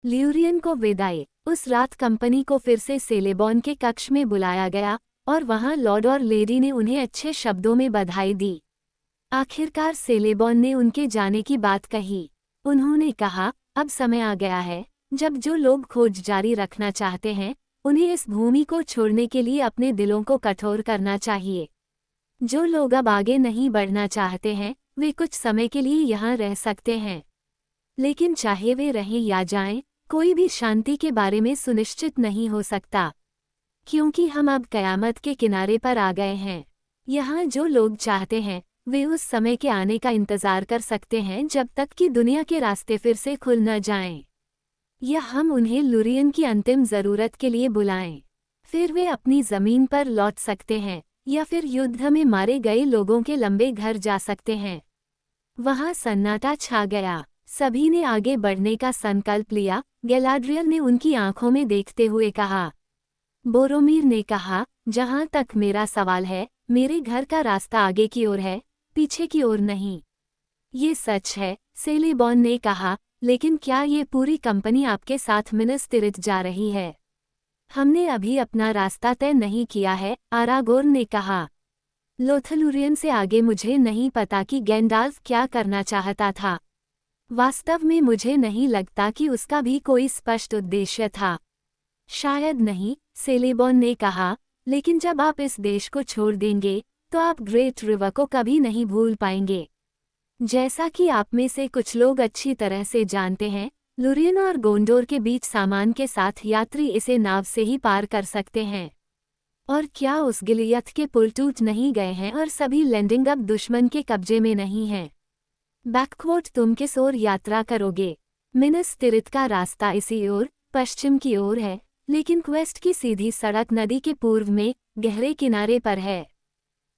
ल्यूरियन को विदाई। उस रात कंपनी को फिर से सेलेबॉन के कक्ष में बुलाया गया और वहां लॉर्ड और लेडी ने उन्हें अच्छे शब्दों में बधाई दी। आखिरकार सेलेबॉन ने उनके जाने की बात कही। उन्होंने कहा, अब समय आ गया है जब जो लोग खोज जारी रखना चाहते हैं उन्हें इस भूमि को छोड़ने के लिए अपने दिलों को कठोर करना चाहिए। जो लोग अब आगे नहीं बढ़ना चाहते हैं वे कुछ समय के लिए यहाँ रह सकते हैं, लेकिन चाहे वे रहें या जाएं, कोई भी शांति के बारे में सुनिश्चित नहीं हो सकता, क्योंकि हम अब कयामत के किनारे पर आ गए हैं। यहाँ जो लोग चाहते हैं वे उस समय के आने का इंतजार कर सकते हैं जब तक कि दुनिया के रास्ते फिर से खुल न जाएं, या हम उन्हें लुरियन की अंतिम ज़रूरत के लिए बुलाएं। फिर वे अपनी ज़मीन पर लौट सकते हैं या फिर युद्ध में मारे गए लोगों के लंबे घर जा सकते हैं। वहाँ सन्नाटा छा गया। सभी ने आगे बढ़ने का संकल्प लिया। गैलाड्रियल ने उनकी आंखों में देखते हुए कहा। बोरोमीर ने कहा, जहाँ तक मेरा सवाल है, मेरे घर का रास्ता आगे की ओर है, पीछे की ओर नहीं। ये सच है, सेलेबॉन ने कहा, लेकिन क्या ये पूरी कंपनी आपके साथ मिनस तिरिथ जा रही है? हमने अभी अपना रास्ता तय नहीं किया है, आरागोर्न ने कहा। लोथलुरियन से आगे मुझे नहीं पता कि गैंडाल्फ क्या करना चाहता था। वास्तव में मुझे नहीं लगता कि उसका भी कोई स्पष्ट उद्देश्य था। शायद नहीं, सेलेबॉन ने कहा, लेकिन जब आप इस देश को छोड़ देंगे तो आप ग्रेट रिवर को कभी नहीं भूल पाएंगे। जैसा कि आप में से कुछ लोग अच्छी तरह से जानते हैं, लुरियन और गोंडोर के बीच सामान के साथ यात्री इसे नाव से ही पार कर सकते हैं। और क्या उस गिलियथ के पुल टूट नहीं गए हैं और सभी लैंडिंग अब दुश्मन के कब्जे में नहीं हैं? बैकवोट तुम किस ओर यात्रा करोगे? मिनस तिरिथ का रास्ता इसी ओर, पश्चिम की ओर है, लेकिन क्वेस्ट की सीधी सड़क नदी के पूर्व में गहरे किनारे पर है।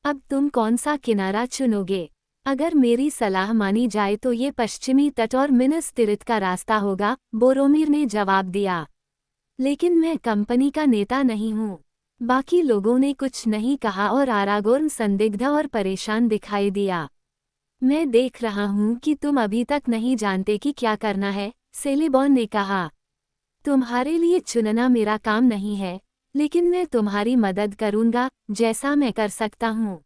अब तुम कौन सा किनारा चुनोगे? अगर मेरी सलाह मानी जाए तो ये पश्चिमी तट और मिनस तिरिथ का रास्ता होगा, बोरोमीर ने जवाब दिया। लेकिन मैं कंपनी का नेता नहीं हूँ। बाकी लोगों ने कुछ नहीं कहा और आरागोर्न संदिग्ध और परेशान दिखाई दिया। मैं देख रहा हूँ कि तुम अभी तक नहीं जानते कि क्या करना है, सेलेबॉन ने कहा। तुम्हारे लिए चुनना मेरा काम नहीं है, लेकिन मैं तुम्हारी मदद करूँगा जैसा मैं कर सकता हूँ।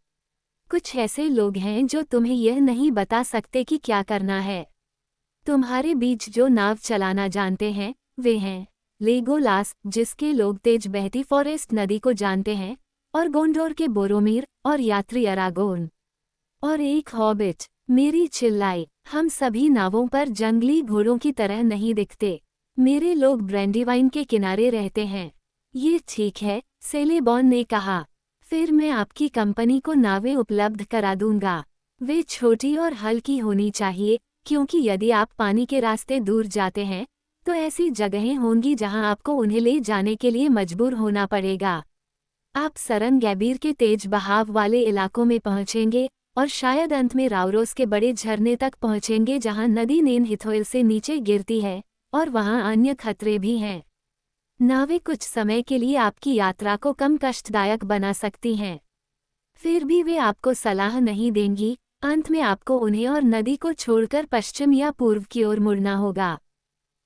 कुछ ऐसे लोग हैं जो तुम्हें यह नहीं बता सकते कि क्या करना है। तुम्हारे बीच जो नाव चलाना जानते हैं वे हैं लेगोलास, जिसके लोग तेज बहती फॉरेस्ट नदी को जानते हैं, और गोंडोर के बोरोमीर और यात्री अरागोर्न। और एक हॉबिट। मेरी चिल्लाई, हम सभी नावों पर जंगली घोड़ों की तरह नहीं दिखते। मेरे लोग ब्रैंडीवाइन के किनारे रहते हैं। ये ठीक है, सेलेबॉन ने कहा। फिर मैं आपकी कंपनी को नावें उपलब्ध करा दूंगा। वे छोटी और हल्की होनी चाहिए, क्योंकि यदि आप पानी के रास्ते दूर जाते हैं तो ऐसी जगहें होंगी जहां आपको उन्हें ले जाने के लिए मजबूर होना पड़ेगा। आप सरन गैबीर के तेज बहाव वाले इलाकों में पहुंचेंगे और शायद अंत में राउरोस के बड़े झरने तक पहुंचेंगे जहां नदी नेन हिथोइल से नीचे गिरती है, और वहां अन्य खतरे भी हैं। नावें कुछ समय के लिए आपकी यात्रा को कम कष्टदायक बना सकती हैं, फिर भी वे आपको सलाह नहीं देंगी। अंत में आपको उन्हें और नदी को छोड़कर पश्चिम या पूर्व की ओर मुड़ना होगा।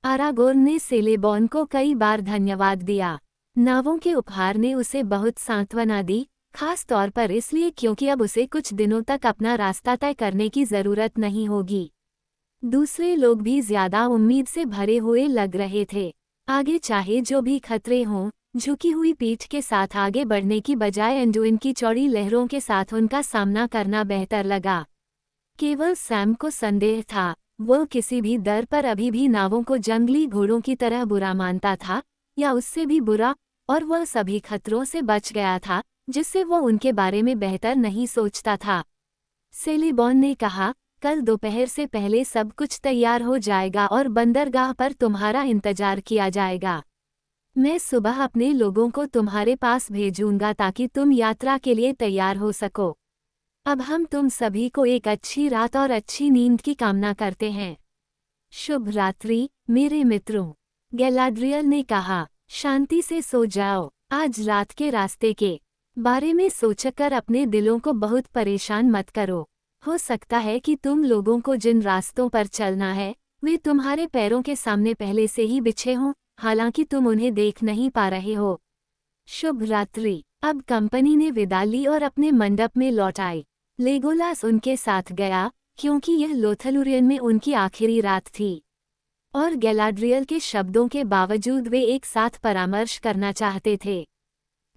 आरागोर्न ने सेलेबॉन को कई बार धन्यवाद दिया। नावों के उपहार ने उसे बहुत सांत्वना दी, खास तौर पर इसलिए क्योंकि अब उसे कुछ दिनों तक अपना रास्ता तय करने की जरूरत नहीं होगी। दूसरे लोग भी ज्यादा उम्मीद से भरे हुए लग रहे थे। आगे चाहे जो भी खतरे हों, झुकी हुई पीठ के साथ आगे बढ़ने की बजाय एंडुइन की चौड़ी लहरों के साथ उनका सामना करना बेहतर लगा। केवल सैम को संदेह था, वह किसी भी दर पर अभी भी नावों को जंगली घोड़ों की तरह बुरा मानता था, या उससे भी बुरा, और वह सभी खतरों से बच गया था जिससे वह उनके बारे में बेहतर नहीं सोचता था। सेलेबॉन ने कहा, कल दोपहर से पहले सब कुछ तैयार हो जाएगा और बंदरगाह पर तुम्हारा इंतजार किया जाएगा। मैं सुबह अपने लोगों को तुम्हारे पास भेजूंगा ताकि तुम यात्रा के लिए तैयार हो सको। अब हम तुम सभी को एक अच्छी रात और अच्छी नींद की कामना करते हैं। शुभ रात्रि मेरे मित्रों, गैलाड्रियल ने कहा। शांति से सो जाओ। आज रात के रास्ते के बारे में सोचकर अपने दिलों को बहुत परेशान मत करो। हो सकता है कि तुम लोगों को जिन रास्तों पर चलना है वे तुम्हारे पैरों के सामने पहले से ही बिछे हों, हालांकि तुम उन्हें देख नहीं पा रहे हो। शुभ रात्रि। अब कंपनी ने विदा ली और अपने मंडप में लौट आई। लेगोलास उनके साथ गया, क्योंकि यह लोथलुरियन में उनकी आखिरी रात थी, और गैलाड्रियल के शब्दों के बावजूद वे एक साथ परामर्श करना चाहते थे।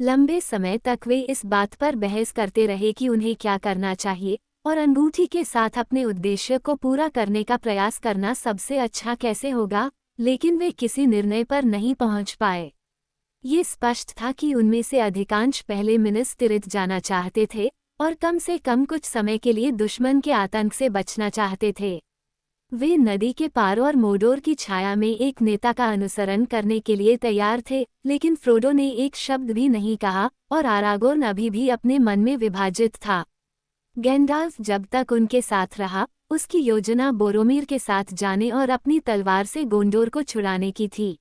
लंबे समय तक वे इस बात पर बहस करते रहे कि उन्हें क्या करना चाहिए और अंगूठी के साथ अपने उद्देश्य को पूरा करने का प्रयास करना सबसे अच्छा कैसे होगा, लेकिन वे किसी निर्णय पर नहीं पहुंच पाए। ये स्पष्ट था कि उनमें से अधिकांश पहले मिनस तिरित जाना चाहते थे और कम से कम कुछ समय के लिए दुश्मन के आतंक से बचना चाहते थे। वे नदी के पार और मोडोर की छाया में एक नेता का अनुसरण करने के लिए तैयार थे, लेकिन फ्रोडो ने एक शब्द भी नहीं कहा और आरागोर्न अभी भी अपने मन में विभाजित था। गैंडाल्फ जब तक उनके साथ रहा, उसकी योजना बोरोमीर के साथ जाने और अपनी तलवार से गोंडोर को छुड़ाने की थी,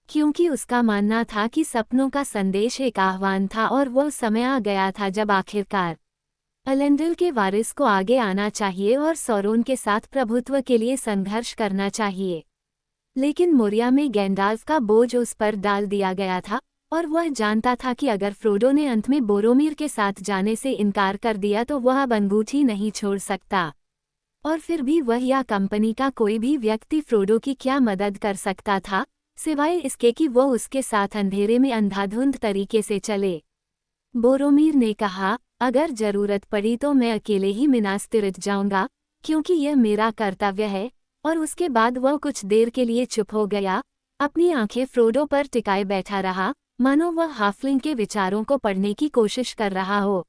क्योंकि उसका मानना था कि सपनों का संदेश एक आह्वान था और वह समय आ गया था जब आखिरकार अलेंडिल के वारिस को आगे आना चाहिए और सौरोन के साथ प्रभुत्व के लिए संघर्ष करना चाहिए। लेकिन मोरिया में गैंडाल्फ का बोझ उस पर डाल दिया गया था और वह जानता था कि अगर फ्रोडो ने अंत में बोरोमीर के साथ जाने से इनकार कर दिया तो वह अब अंगूठी नहीं छोड़ सकता। और फिर भी वह या कंपनी का कोई भी व्यक्ति फ्रोडो की क्या मदद कर सकता था, सिवाय इसके कि वह उसके साथ अंधेरे में अंधाधुंध तरीके से चले। बोरोमीर ने कहा, अगर जरूरत पड़ी तो मैं अकेले ही मिनास तिरित जाऊंगा, क्योंकि यह मेरा कर्तव्य है। और उसके बाद वह कुछ देर के लिए चुप हो गया, अपनी आंखें फ्रोडो पर टिकाए बैठा रहा, मानो वह हाफलिंग के विचारों को पढ़ने की कोशिश कर रहा हो।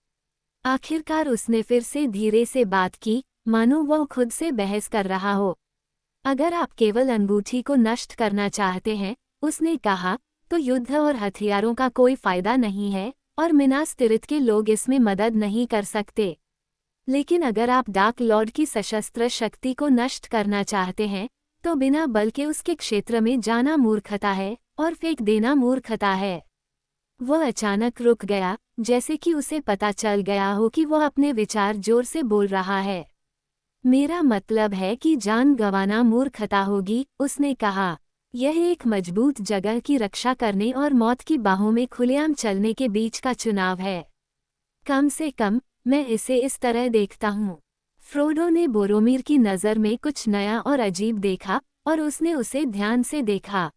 आखिरकार उसने फिर से धीरे से बात की, मानो वह खुद से बहस कर रहा हो। अगर आप केवल अंगूठी को नष्ट करना चाहते हैं, उसने कहा, तो युद्ध और हथियारों का कोई फायदा नहीं है और मिनास तिरित के लोग इसमें मदद नहीं कर सकते। लेकिन अगर आप डार्क लॉर्ड की सशस्त्र शक्ति को नष्ट करना चाहते हैं, तो बिना बल के उसके क्षेत्र में जाना मूर्खता है और फेंक देना मूर्खता है। वह अचानक रुक गया, जैसे कि उसे पता चल गया हो कि वह अपने विचार जोर से बोल रहा है। मेरा मतलब है कि जान गंवाना मूर्खता होगी, उसने कहा। यह एक मजबूत जगह की रक्षा करने और मौत की बाहों में खुलेआम चलने के बीच का चुनाव है। कम से कम मैं इसे इस तरह देखता हूँ। फ्रोडो ने बोरोमीर की नज़र में कुछ नया और अजीब देखा और उसने उसे ध्यान से देखा।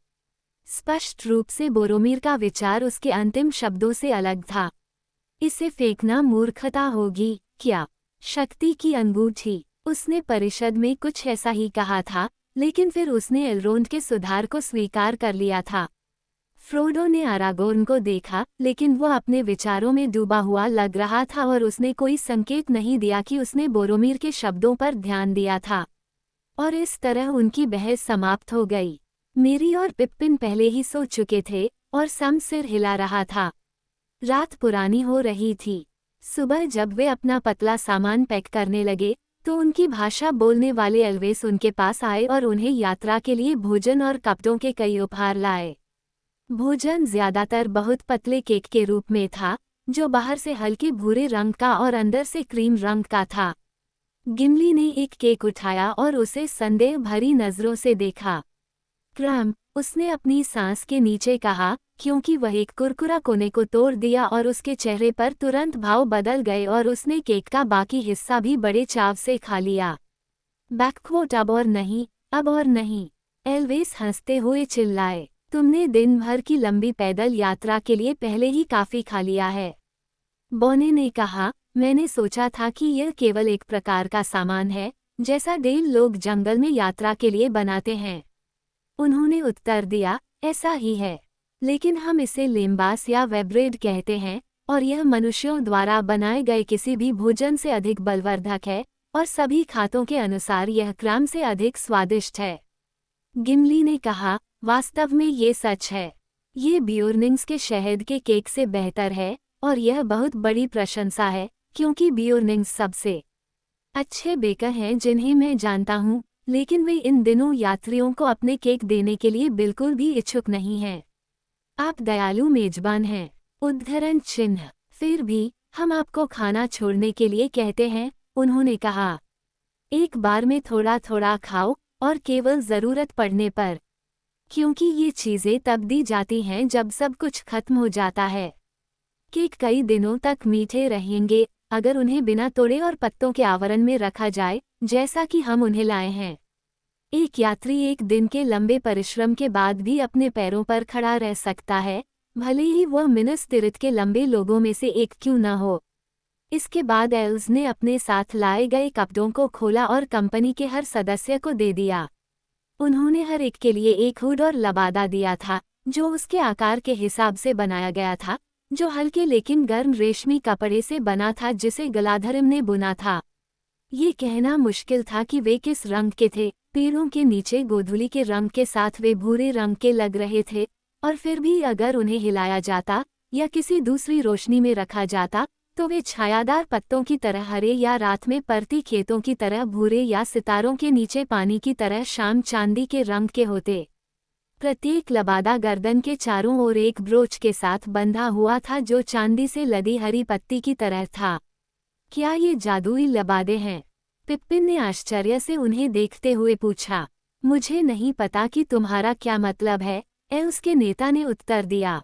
स्पष्ट रूप से बोरोमीर का विचार उसके अंतिम शब्दों से अलग था। इसे फेंकना मूर्खता होगी क्या? शक्ति की अंगूठी, उसने परिषद में कुछ ऐसा ही कहा था, लेकिन फिर उसने एलरोंड के सुधार को स्वीकार कर लिया था। फ्रोडो ने आरागोर्न को देखा, लेकिन वह अपने विचारों में डूबा हुआ लग रहा था और उसने कोई संकेत नहीं दिया कि उसने बोरोमीर के शब्दों पर ध्यान दिया था। और इस तरह उनकी बहस समाप्त हो गई। मेरी और पिप्पिन पहले ही सो चुके थे और सम सिर हिला रहा था। रात पुरानी हो रही थी। सुबह जब वे अपना पतला सामान पैक करने लगे, तो उनकी भाषा बोलने वाले एल्वेस उनके पास आए और उन्हें यात्रा के लिए भोजन और कपड़ों के कई उपहार लाए। भोजन ज्यादातर बहुत पतले केक के रूप में था, जो बाहर से हल्के भूरे रंग का और अंदर से क्रीम रंग का था। गिमली ने एक केक उठाया और उसे संदेह भरी नजरों से देखा। क्रम, उसने अपनी सांस के नीचे कहा, क्योंकि वह एक कुरकुरा कोने को तोड़ दिया और उसके चेहरे पर तुरंत भाव बदल गए और उसने केक का बाकी हिस्सा भी बड़े चाव से खा लिया। बैकवोट, अब और नहीं, अब और नहीं, एल्वेस हंसते हुए चिल्लाए। तुमने दिन भर की लंबी पैदल यात्रा के लिए पहले ही काफी खा लिया है। बोने ने कहा, मैंने सोचा था कि यह केवल एक प्रकार का सामान है, जैसा डेल लोग जंगल में यात्रा के लिए बनाते हैं। उन्होंने उत्तर दिया, ऐसा ही है, लेकिन हम इसे लेम्बास या वेब्रेड कहते हैं, और यह मनुष्यों द्वारा बनाए गए किसी भी भोजन से अधिक बलवर्धक है, और सभी खातों के अनुसार यह क्रम से अधिक स्वादिष्ट है। गिमली ने कहा, वास्तव में ये सच है। ये ब्योर्निंग्स के शहद के केक से बेहतर है, और यह बहुत बड़ी प्रशंसा है, क्योंकि ब्योर्निंग्स सबसे अच्छे बेकर हैं जिन्हें मैं जानता हूँ, लेकिन वे इन दिनों यात्रियों को अपने केक देने के लिए बिल्कुल भी इच्छुक नहीं हैं। आप दयालु मेजबान हैं। उद्धरण चिन्ह। फिर भी हम आपको खाना छोड़ने के लिए कहते हैं, उन्होंने कहा। एक बार में थोड़ा थोड़ा खाओ, और केवल ज़रूरत पड़ने पर, क्योंकि ये चीज़ें तब दी जाती हैं जब सब कुछ खत्म हो जाता है। केक कई दिनों तक मीठे रहेंगे अगर उन्हें बिना तोड़े और पत्तों के आवरण में रखा जाए, जैसा कि हम उन्हें लाए हैं। एक यात्री एक दिन के लंबे परिश्रम के बाद भी अपने पैरों पर खड़ा रह सकता है, भले ही वह मिनस तिरित के लंबे लोगों में से एक क्यों न हो। इसके बाद एल्स ने अपने साथ लाए गए कपड़ों को खोला और कंपनी के हर सदस्य को दे दिया। उन्होंने हर एक के लिए एक हुड और लबादा दिया था, जो उसके आकार के हिसाब से बनाया गया था, जो हल्के लेकिन गर्म रेशमी कपड़े से बना था जिसे गलाधरम ने बुना था। ये कहना मुश्किल था कि वे किस रंग के थे। पेड़ों के नीचे गोधूली के रंग के साथ वे भूरे रंग के लग रहे थे, और फिर भी अगर उन्हें हिलाया जाता या किसी दूसरी रोशनी में रखा जाता तो वे छायादार पत्तों की तरह हरे या रात में परती खेतों की तरह भूरे या सितारों के नीचे पानी की तरह शाम चांदी के रंग के होते। प्रत्येक लबादा गर्दन के चारों ओर एक ब्रोच के साथ बंधा हुआ था जो चांदी से लदी हरी पत्ती की तरह था। क्या ये जादुई लबादे हैं? पिप्पिन ने आश्चर्य से उन्हें देखते हुए पूछा। मुझे नहीं पता कि तुम्हारा क्या मतलब है, एल्स के नेता ने उत्तर दिया।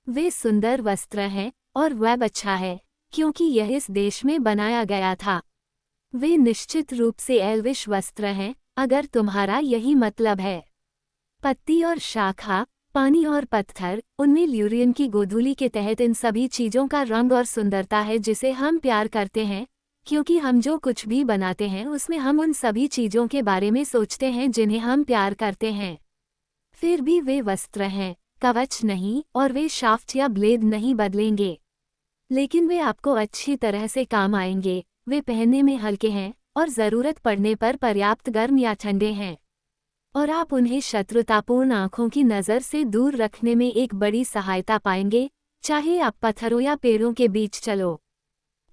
वे सुंदर वस्त्र हैं और वेब अच्छा है, क्योंकि यह इस देश में बनाया गया था। वे निश्चित रूप से एल्विश वस्त्र हैं, अगर तुम्हारा यही मतलब है। पत्ती और शाखा, पानी और पत्थर, उनमें ल्यूरियन की गोधूली के तहत इन सभी चीज़ों का रंग और सुंदरता है जिसे हम प्यार करते हैं, क्योंकि हम जो कुछ भी बनाते हैं उसमें हम उन सभी चीज़ों के बारे में सोचते हैं जिन्हें हम प्यार करते हैं। फिर भी वे वस्त्र हैं, कवच नहीं, और वे शाफ्ट या ब्लेड नहीं बदलेंगे। लेकिन वे आपको अच्छी तरह से काम आएंगे। वे पहनने में हल्के हैं और ज़रूरत पड़ने पर पर्याप्त गर्म या ठंडे हैं, और आप उन्हें शत्रुतापूर्ण आंखों की नज़र से दूर रखने में एक बड़ी सहायता पाएंगे, चाहे आप पत्थरों या पेड़ों के बीच चलो।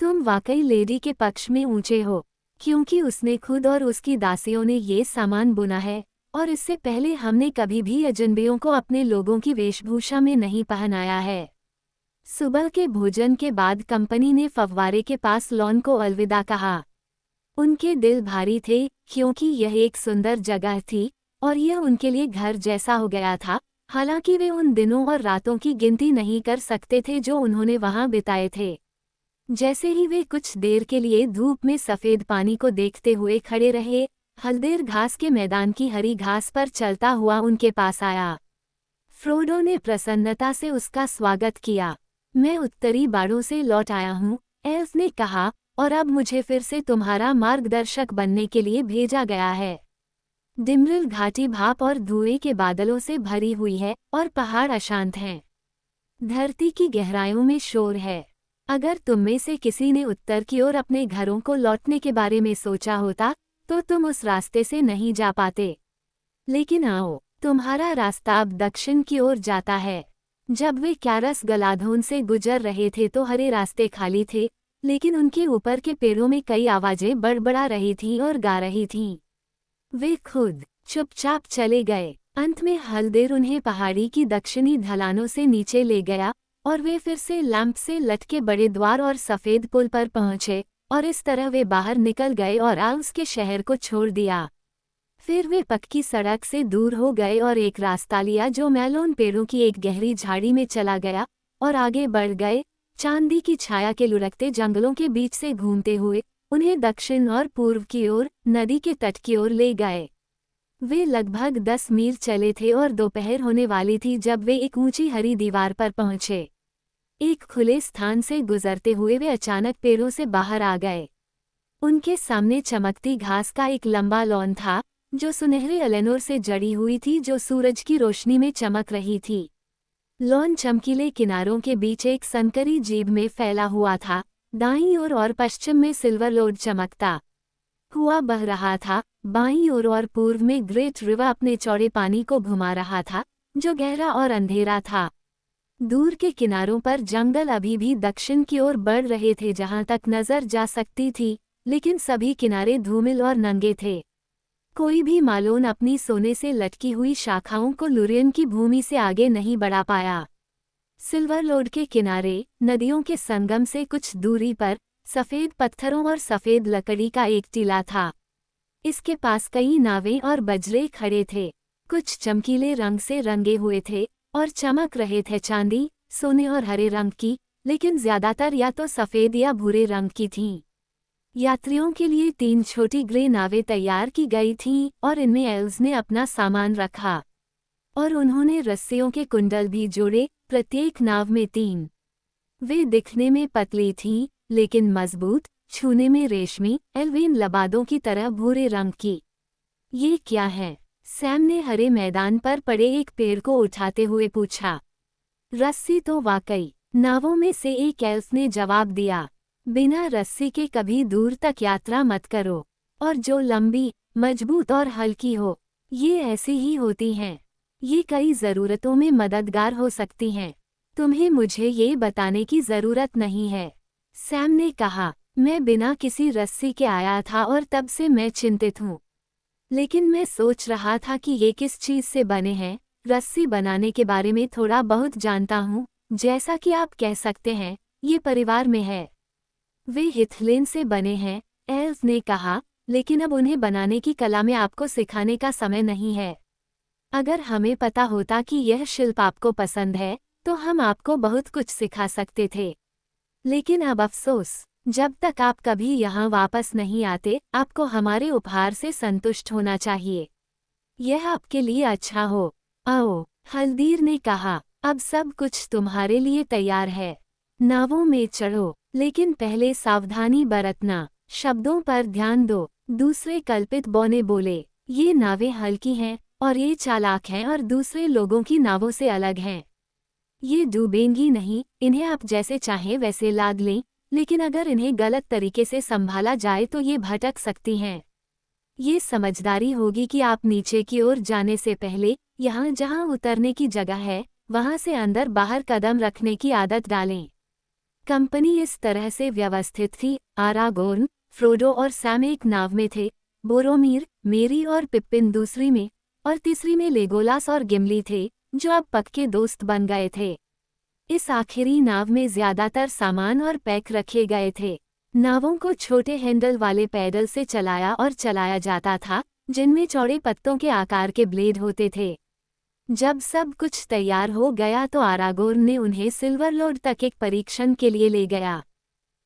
तुम वाकई लेडी के पक्ष में ऊंचे हो, क्योंकि उसने खुद और उसकी दासियों ने ये सामान बुना है, और इससे पहले हमने कभी भी अजनबियों को अपने लोगों की वेशभूषा में नहीं पहनाया है। सुबह के भोजन के बाद कंपनी ने फव्वारे के पास लॉन को अलविदा कहा। उनके दिल भारी थे, क्योंकि यह एक सुंदर जगह थी और यह उनके लिए घर जैसा हो गया था, हालांकि वे उन दिनों और रातों की गिनती नहीं कर सकते थे जो उन्होंने वहां बिताए थे। जैसे ही वे कुछ देर के लिए धूप में सफ़ेद पानी को देखते हुए खड़े रहे, हल्देर घास के मैदान की हरी घास पर चलता हुआ उनके पास आया। फ्रोडो ने प्रसन्नता से उसका स्वागत किया। मैं उत्तरी बाड़ों से लौट आया हूँ, एल्फ ने कहा, और अब मुझे फिर से तुम्हारा मार्गदर्शक बनने के लिए भेजा गया है। डिमरिल घाटी भाप और धुएं के बादलों से भरी हुई है और पहाड़ अशांत हैं। धरती की गहराइयों में शोर है। अगर तुम में से किसी ने उत्तर की ओर अपने घरों को लौटने के बारे में सोचा होता तो तुम उस रास्ते से नहीं जा पाते। लेकिन आओ, तुम्हारा रास्ता अब दक्षिण की ओर जाता है। जब वे क्यारस गलाधोन से गुजर रहे थे तो हरे रास्ते खाली थे, लेकिन उनके ऊपर के पेड़ों में कई आवाजें बड़बड़ा रही थीं और गा रही थीं। वे खुद चुपचाप चले गए। अंत में हल्देर उन्हें पहाड़ी की दक्षिणी ढलानों से नीचे ले गया और वे फिर से लैंप से लटके बड़े द्वार और सफ़ेद पुल पर पहुंचे, और इस तरह वे बाहर निकल गए और आल्स के शहर को छोड़ दिया। फिर वे पक्की सड़क से दूर हो गए और एक रास्ता लिया जो मैलोन पेड़ों की एक गहरी झाड़ी में चला गया, और आगे बढ़ गए, चांदी की छाया के लुढ़कते जंगलों के बीच से घूमते हुए उन्हें दक्षिण और पूर्व की ओर नदी के तट की ओर ले गए। वे लगभग 10 मील चले थे और दोपहर होने वाली थी जब वे एक ऊंची हरी दीवार पर पहुंचे। एक खुले स्थान से गुजरते हुए वे अचानक पेड़ों से बाहर आ गए। उनके सामने चमकती घास का एक लंबा लॉन था जो सुनहरे अलेनोर से जड़ी हुई थी, जो सूरज की रोशनी में चमक रही थी। लॉन चमकीले किनारों के बीच एक संकरी जीभ में फैला हुआ था। दाईं ओर और पश्चिम में सिल्वर लोड चमकता हुआ बह रहा था। बाईं ओर और पूर्व में ग्रेट रिवर अपने चौड़े पानी को घुमा रहा था, जो गहरा और अंधेरा था। दूर के किनारों पर जंगल अभी भी दक्षिण की ओर बढ़ रहे थे जहां तक नजर जा सकती थी, लेकिन सभी किनारे धूमिल और नंगे थे। कोई भी मालोन अपनी सोने से लटकी हुई शाखाओं को लुरियन की भूमि से आगे नहीं बढ़ा पाया। सिल्वर लोड के किनारे, नदियों के संगम से कुछ दूरी पर, सफ़ेद पत्थरों और सफ़ेद लकड़ी का एक टीला था। इसके पास कई नावें और बजरे खड़े थे। कुछ चमकीले रंग से रंगे हुए थे और चमक रहे थे, चांदी, सोने और हरे रंग की, लेकिन ज्यादातर या तो सफेद या भूरे रंग की थीं। यात्रियों के लिए 3 छोटी ग्रे नावें तैयार की गई थीं और इनमें एल्व्स ने अपना सामान रखा और उन्होंने रस्सियों के कुंडल भी जोड़े, प्रत्येक नाव में 3। वे दिखने में पतली थीं, लेकिन मजबूत, छूने में रेशमी, एल्वेन लबादों की तरह भूरे रंग की। ये क्या है? सैम ने हरे मैदान पर पड़े एक पेड़ को उठाते हुए पूछा। रस्सी तो वाकई, नावों में से एक एल्फ ने जवाब दिया। बिना रस्सी के कभी दूर तक यात्रा मत करो, और जो लंबी, मजबूत और हल्की हो, ये ऐसी ही होती हैं। ये कई ज़रूरतों में मददगार हो सकती हैं। तुम्हें मुझे ये बताने की ज़रूरत नहीं है, सैम ने कहा। मैं बिना किसी रस्सी के आया था और तब से मैं चिंतित हूँ। लेकिन मैं सोच रहा था कि ये किस चीज़ से बने हैं। रस्सी बनाने के बारे में थोड़ा बहुत जानता हूँ, जैसा कि आप कह सकते हैं, ये परिवार में है। वे हिथलेन से बने हैं, एल्फ ने कहा, लेकिन अब उन्हें बनाने की कला में आपको सिखाने का समय नहीं है। अगर हमें पता होता कि यह शिल्प आपको पसंद है, तो हम आपको बहुत कुछ सिखा सकते थे। लेकिन अब अफसोस, जब तक आप कभी यहाँ वापस नहीं आते, आपको हमारे उपहार से संतुष्ट होना चाहिए। यह आपके लिए अच्छा हो। आओ, हल्दीर ने कहा, अब सब कुछ तुम्हारे लिए तैयार है। नावों में चढ़ो, लेकिन पहले सावधानी बरतना। शब्दों पर ध्यान दो, दूसरे कल्पित बौने बोले। ये नावें हल्की हैं और ये चालाक हैं और दूसरे लोगों की नावों से अलग हैं। ये डूबेंगी नहीं, इन्हें आप जैसे चाहें वैसे लाद लें, लेकिन अगर इन्हें गलत तरीके से संभाला जाए तो ये भटक सकती हैं। ये समझदारी होगी कि आप नीचे की ओर जाने से पहले यहाँ जहाँ उतरने की जगह है, वहाँ से अंदर बाहर कदम रखने की आदत डालें। कंपनी इस तरह से व्यवस्थित थी। आरागोर्न, फ्रोडो और सैम एक नाव में थे, बोरोमीर, मेरी और पिप्पिन दूसरी में, और तीसरी में लेगोलास और गिमली थे, जो अब पक्के दोस्त बन गए थे। इस आखिरी नाव में ज्यादातर सामान और पैक रखे गए थे। नावों को छोटे हैंडल वाले पैडल से चलाया और चलाया जाता था, जिनमें चौड़े पत्तों के आकार के ब्लेड होते थे। जब सब कुछ तैयार हो गया तो आरागोर्न ने उन्हें सिल्वर लोड तक एक परीक्षण के लिए ले गया।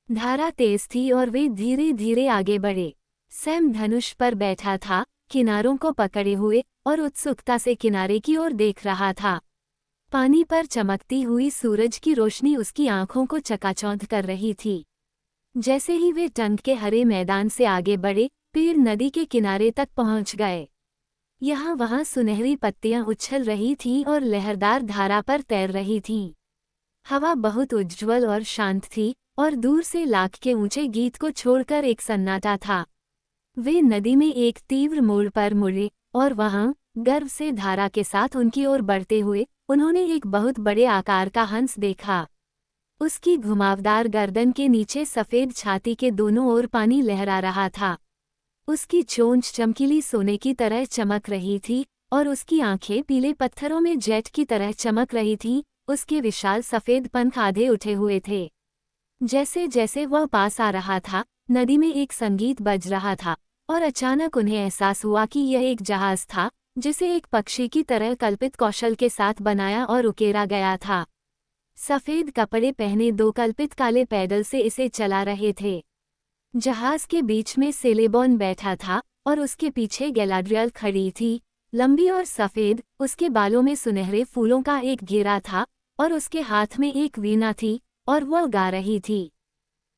धारा तेज थी और वे धीरे धीरे आगे बढ़े। सैम धनुष पर बैठा था, किनारों को पकड़े हुए, और उत्सुकता से किनारे की ओर देख रहा था। पानी पर चमकती हुई सूरज की रोशनी उसकी आंखों को चकाचौंध कर रही थी। जैसे ही वे टंग के हरे मैदान से आगे बढ़े, पेड़ नदी के किनारे तक पहुंच गए। यहाँ वहाँ सुनहरी पत्तियां उछल रही थीं और लहरदार धारा पर तैर रही थीं। हवा बहुत उज्ज्वल और शांत थी, और दूर से लाख के ऊंचे गीत को छोड़कर एक सन्नाटा था। वे नदी में एक तीव्र मोड़ पर मुड़े, और वहाँ, गर्व से धारा के साथ उनकी ओर बढ़ते हुए, उन्होंने एक बहुत बड़े आकार का हंस देखा। उसकी घुमावदार गर्दन के नीचे सफ़ेद छाती के दोनों ओर पानी लहरा रहा था। उसकी चोंच चमकीली सोने की तरह चमक रही थी, और उसकी आंखें पीले पत्थरों में जेट की तरह चमक रही थीं। उसके विशाल सफ़ेद पंख आधे उठे हुए थे। जैसे जैसे वह पास आ रहा था, नदी में एक संगीत बज रहा था, और अचानक उन्हें एहसास हुआ कि यह एक जहाज़ था, जिसे एक पक्षी की तरह कल्पित कौशल के साथ बनाया और उकेरा गया था। सफ़ेद कपड़े पहने 2 कल्पित काले पैडल से इसे चला रहे थे। जहाज़ के बीच में सेलेबॉन बैठा था, और उसके पीछे गैलाड्रियल खड़ी थी, लंबी और सफ़ेद। उसके बालों में सुनहरे फूलों का एक घेरा था, और उसके हाथ में एक वीणा थी, और वह गा रही थी।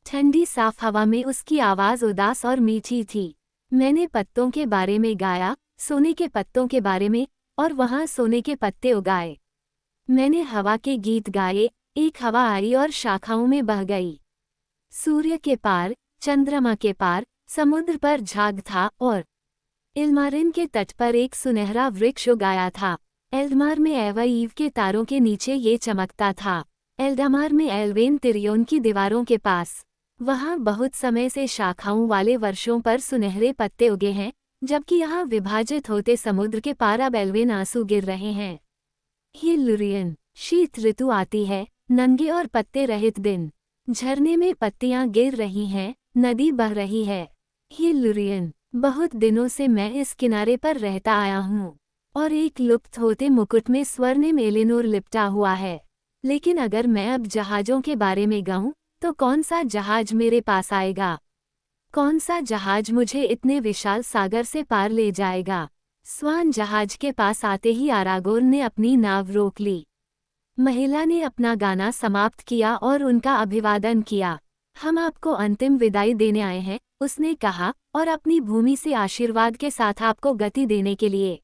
ठंडी साफ हवा में उसकी आवाज़ उदास और मीठी थी। मैंने पत्तों के बारे में गाया, सोने के पत्तों के बारे में, और वहाँ सोने के पत्ते उगाए। मैंने हवा के गीत गाए, एक हवा आई और शाखाओं में बह गई। सूर्य के पार, चंद्रमा के पार, समुद्र पर झाग था, और इल्मारिन के तट पर एक सुनहरा वृक्ष उगाया था। एल्डमार में एवाईव के तारों के नीचे ये चमकता था। एल्डामार में एल्वेन तिरियोन की दीवारों के पास। वहाँ बहुत समय से शाखाओं वाले वर्षों पर सुनहरे पत्ते उगे हैं, जबकि यहाँ विभाजित होते समुद्र के पार अब एल्वेन आंसू गिर रहे हैं। ये लुरियन, शीत ऋतु आती है, नंगे और पत्ते रहित दिन। झरने में पत्तियां गिर रही हैं, नदी बह रही है। ये लुरियन, बहुत दिनों से मैं इस किनारे पर रहता आया हूँ और एक लुप्त होते मुकुट में स्वर्णिम एलिनोर लिपटा हुआ है। लेकिन अगर मैं अब जहाज़ों के बारे में गाऊं, तो कौन सा जहाज मेरे पास आएगा? कौन सा जहाज मुझे इतने विशाल सागर से पार ले जाएगा? स्वान जहाज के पास आते ही आरागोर्न ने अपनी नाव रोक ली। महिला ने अपना गाना समाप्त किया और उनका अभिवादन किया। हम आपको अंतिम विदाई देने आए हैं, उसने कहा, और अपनी भूमि से आशीर्वाद के साथ आपको गति देने के लिए।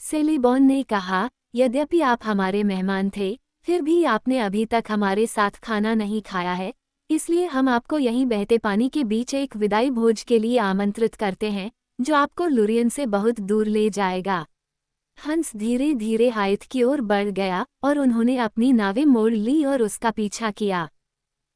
सेलिबॉन ने कहा, यद्यपि आप हमारे मेहमान थे, फिर भी आपने अभी तक हमारे साथ खाना नहीं खाया है, इसलिए हम आपको यहीं बहते पानी के बीच एक विदाई भोज के लिए आमंत्रित करते हैं, जो आपको लुरियन से बहुत दूर ले जाएगा। हंस धीरे धीरे हाइट की ओर बढ़ गया और उन्होंने अपनी नावें मोड़ ली और उसका पीछा किया।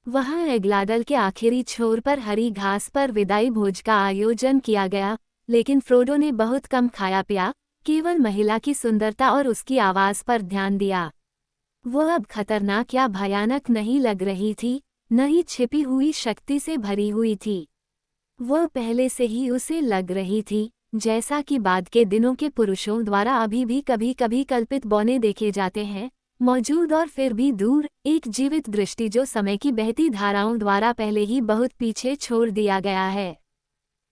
वहां एग्लाडल के आखिरी छोर पर हरी घास पर विदाई भोज का आयोजन किया गया, लेकिन फ्रोडो ने बहुत कम खाया पिया, केवल महिला की सुंदरता और उसकी आवाज पर ध्यान दिया। वो अब खतरनाक या भयानक नहीं लग रही थी, न ही छिपी हुई शक्ति से भरी हुई थी। वो पहले से ही उसे लग रही थी, जैसा कि बाद के दिनों के पुरुषों द्वारा अभी भी कभी कभी कल्पित बौने देखे जाते हैं, मौजूद और फिर भी दूर, एक जीवित दृष्टि जो समय की बहती धाराओं द्वारा पहले ही बहुत पीछे छोड़ दिया गया है।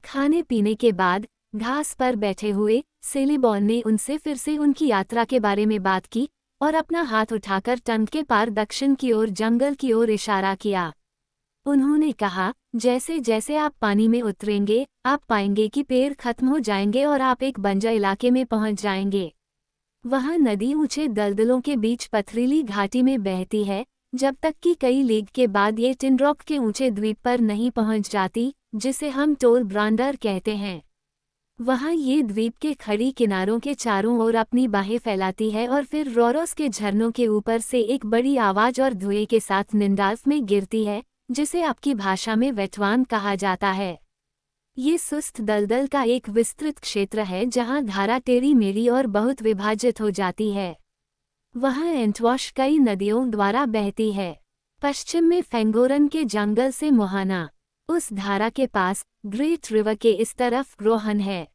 खाने पीने के बाद घास पर बैठे हुए सेलिबॉन ने उनसे फिर से उनकी यात्रा के बारे में बात की और अपना हाथ उठाकर टंक के पार दक्षिण की ओर जंगल की ओर इशारा किया। उन्होंने कहा, जैसे जैसे आप पानी में उतरेंगे, आप पाएंगे कि पेड़ खत्म हो जाएंगे और आप एक बंजर इलाके में पहुंच जाएंगे। वहां नदी ऊंचे दलदलों के बीच पथरीली घाटी में बहती है, जब तक कि कई लीग के बाद ये टिनरॉक के ऊंचे द्वीप पर नहीं पहुंच जाती, जिसे हम टोल ब्रांडर कहते हैं। वहां ये द्वीप के खड़ी किनारों के चारों ओर अपनी बाहें फैलाती है और फिर रोरोस के झरनों के ऊपर से एक बड़ी आवाज और धुएं के साथ निंडाल्फ में गिरती है, जिसे आपकी भाषा में वेटवान कहा जाता है। ये सुस्त दलदल का एक विस्तृत क्षेत्र है जहां धारा टेढ़ी मेढ़ी और बहुत विभाजित हो जाती है। वहां एंटवॉश कई नदियों द्वारा बहती है। पश्चिम में फेंगोरन के जंगल से मोहाना, उस धारा के पास ग्रेट रिवर के इस तरफ रोहन है।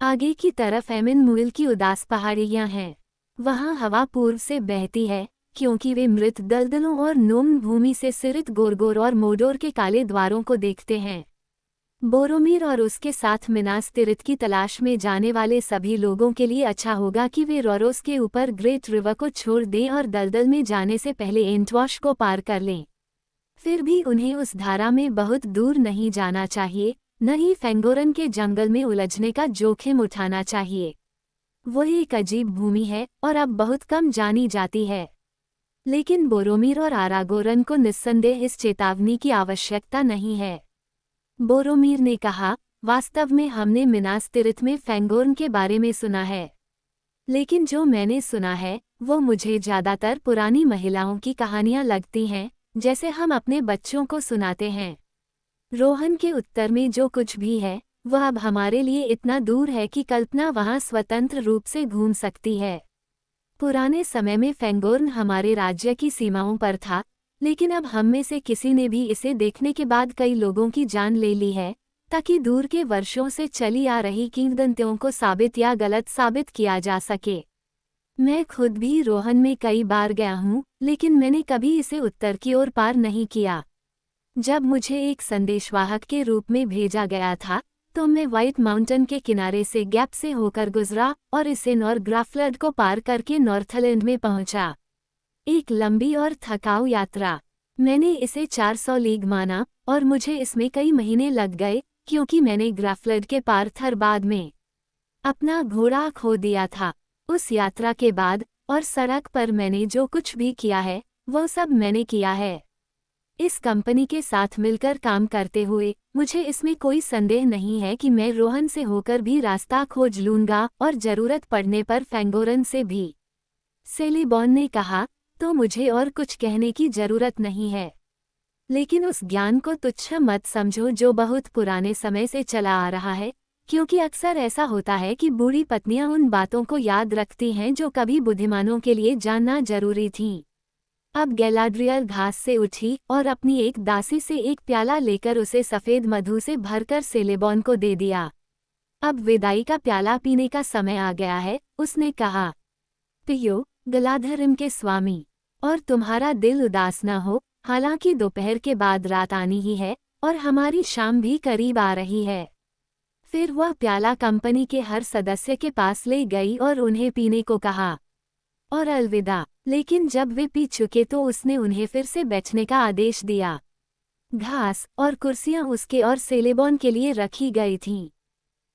आगे की तरफ एमिन मुइल की उदास पहाड़ियां हैं। वहां हवा पूर्व से बहती है, क्योंकि वे मृत दलदलों और नोम भूमि से सिरित गोरगोर और मोडोर के काले द्वारों को देखते हैं। बोरोमीर और उसके साथ मिनास तिरित की तलाश में जाने वाले सभी लोगों के लिए अच्छा होगा कि वे रोरोस के ऊपर ग्रेट रिवर को छोड़ दें और दलदल में जाने से पहले एंटवॉश को पार कर लें। फिर भी उन्हें उस धारा में बहुत दूर नहीं जाना चाहिए, न ही फेंगोरन के जंगल में उलझने का जोखिम उठाना चाहिए। वो एक अजीब भूमि है और अब बहुत कम जानी जाती है। लेकिन बोरोमीर और आरागोरन को निस्संदेह इस चेतावनी की आवश्यकता नहीं है। बोरोमीर ने कहा, वास्तव में हमने मिनास तिरित में फेंगोर्न के बारे में सुना है, लेकिन जो मैंने सुना है वो मुझे ज्यादातर पुरानी महिलाओं की कहानियां लगती हैं, जैसे हम अपने बच्चों को सुनाते हैं। रोहन के उत्तर में जो कुछ भी है, वह अब हमारे लिए इतना दूर है कि कल्पना वहां स्वतंत्र रूप से घूम सकती है। पुराने समय में फेंगोर्न हमारे राज्य की सीमाओं पर था, लेकिन अब हम में से किसी ने भी इसे देखने के बाद कई लोगों की जान ले ली है, ताकि दूर के वर्षों से चली आ रही किंवदंतियों को साबित या गलत साबित किया जा सके। मैं खुद भी रोहन में कई बार गया हूँ, लेकिन मैंने कभी इसे उत्तर की ओर पार नहीं किया। जब मुझे एक संदेशवाहक के रूप में भेजा गया था, तो मैं व्हाइट माउंटेन के किनारे से गैप से होकर गुजरा और इसे नॉर ग्राफलड को पार करके नॉर्थलैंड में पहुंचा। एक लंबी और थकाऊ यात्रा। मैंने इसे 400 लीग माना और मुझे इसमें कई महीने लग गए, क्योंकि मैंने ग्राफलड के पार थरबाद में अपना घोड़ा खो दिया था। उस यात्रा के बाद और सड़क पर मैंने जो कुछ भी किया है, वो सब मैंने किया है। इस कंपनी के साथ मिलकर काम करते हुए मुझे इसमें कोई संदेह नहीं है कि मैं रोहन से होकर भी रास्ता खोज लूंगा और जरूरत पड़ने पर फेंगोरन से भी। सेलिबॉन ने कहा, तो मुझे और कुछ कहने की जरूरत नहीं है। लेकिन उस ज्ञान को तुच्छ मत समझो जो बहुत पुराने समय से चला आ रहा है, क्योंकि अक्सर ऐसा होता है कि बूढ़ी पत्नियां उन बातों को याद रखती हैं जो कभी बुद्धिमानों के लिए जानना जरूरी थीं। अब गैलाड्रियल घास से उठी और अपनी एक दासी से एक प्याला लेकर उसे सफ़ेद मधु से भरकर सेलेबॉन को दे दिया। अब विदाई का प्याला पीने का समय आ गया है, उसने कहा। पियो, गलाधरम के स्वामी, और तुम्हारा दिल उदास न हो, हालांकि दोपहर के बाद रात आनी ही है और हमारी शाम भी करीब आ रही है। फिर वह प्याला कंपनी के हर सदस्य के पास ले गई और उन्हें पीने को कहा और अलविदा। लेकिन जब वे पी चुके तो उसने उन्हें फिर से बैठने का आदेश दिया। घास और कुर्सियां उसके और सेलेबॉन के लिए रखी गई थीं।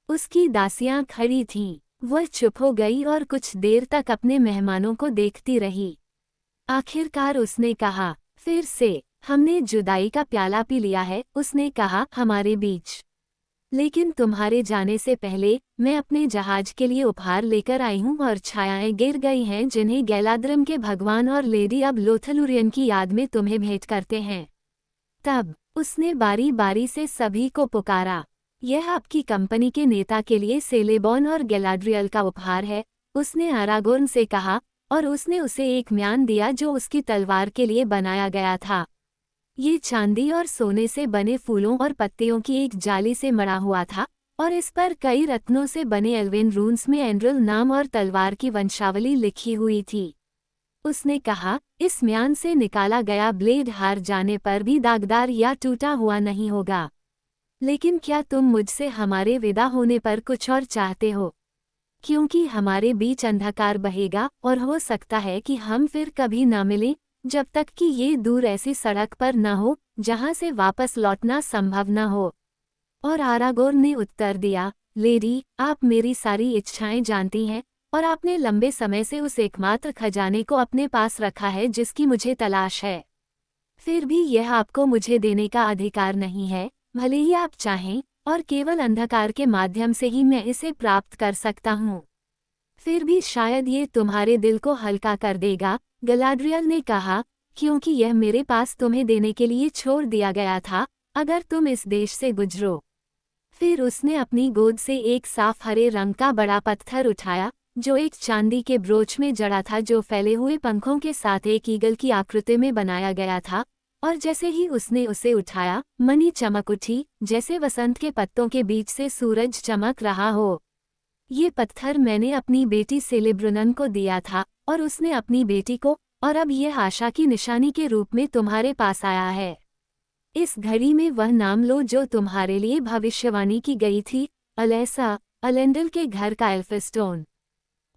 उसकी दासियां खड़ी थीं। वह चुप हो गई और कुछ देर तक अपने मेहमानों को देखती रही। आखिरकार उसने कहा, फिर से, हमने जुदाई का प्याला पी लिया है, उसने कहा, हमारे बीच। लेकिन तुम्हारे जाने से पहले मैं अपने जहाज के लिए उपहार लेकर आई हूँ और छायाएं गिर गई हैं जिन्हें गैलाद्रम के भगवान और लेडी अब लोथलुरियन की याद में तुम्हें भेंट करते हैं। तब उसने बारी बारी से सभी को पुकारा। यह आपकी कंपनी के नेता के लिए सेलेबॉन और गैलाड्रियल का उपहार है, उसने अरागोर्न से कहा, और उसने उसे एक म्यान दिया जो उसकी तलवार के लिए बनाया गया था। ये चांदी और सोने से बने फूलों और पत्तियों की एक जाली से मड़ा हुआ था और इस पर कई रत्नों से बने एल्वेन रून्स में एंड्रल नाम और तलवार की वंशावली लिखी हुई थी। उसने कहा, इस म्यान से निकाला गया ब्लेड हार जाने पर भी दागदार या टूटा हुआ नहीं होगा। लेकिन क्या तुम मुझसे हमारे विदा होने पर कुछ और चाहते हो? क्योंकि हमारे बीच अंधकार बहेगा और हो सकता है कि हम फिर कभी न मिलें, जब तक कि ये दूर ऐसी सड़क पर न हो जहां से वापस लौटना संभव न हो। और आरागोर्न ने उत्तर दिया, लेडी, आप मेरी सारी इच्छाएं जानती हैं और आपने लंबे समय से उस एकमात्र खजाने को अपने पास रखा है जिसकी मुझे तलाश है। फिर भी यह आपको मुझे देने का अधिकार नहीं है, भले ही आप चाहें, और केवल अंधकार के माध्यम से ही मैं इसे प्राप्त कर सकता हूँ। फिर भी शायद ये तुम्हारे दिल को हल्का कर देगा, गलाड्रियल ने कहा, क्योंकि यह मेरे पास तुम्हें देने के लिए छोड़ दिया गया था, अगर तुम इस देश से गुजरो। फिर उसने अपनी गोद से एक साफ हरे रंग का बड़ा पत्थर उठाया, जो एक चांदी के ब्रोच में जड़ा था जो फैले हुए पंखों के साथ एक ईगल की आकृति में बनाया गया था, और जैसे ही उसने उसे उठाया, मणि चमक उठी, जैसे वसंत के पत्तों के बीच से सूरज चमक रहा हो। ये पत्थर मैंने अपनी बेटी सेलेब्रुनन को दिया था, और उसने अपनी बेटी को, और अब यह आशा की निशानी के रूप में तुम्हारे पास आया है। इस घड़ी में वह नाम लो जो तुम्हारे लिए भविष्यवाणी की गई थी, अलेसा, अलेंडल के घर का एल्फिस्टोन।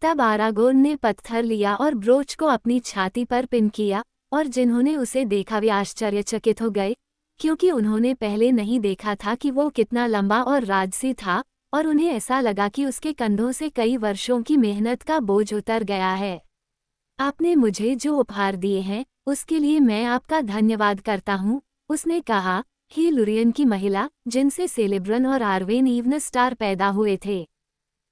तब आरागोर्न ने पत्थर लिया और ब्रोच को अपनी छाती पर पिन किया, और जिन्होंने उसे देखा वे आश्चर्यचकित हो गए, क्योंकि उन्होंने पहले नहीं देखा था कि वो कितना लंबा और राजसी था, और उन्हें ऐसा लगा कि उसके कंधों से कई वर्षों की मेहनत का बोझ उतर गया है। आपने मुझे जो उपहार दिए हैं, उसके लिए मैं आपका धन्यवाद करता हूँ, उसने कहा, हे लुरियन की महिला, जिनसे सेलेब्रन और आर्वेन इवनस्टार पैदा हुए थे।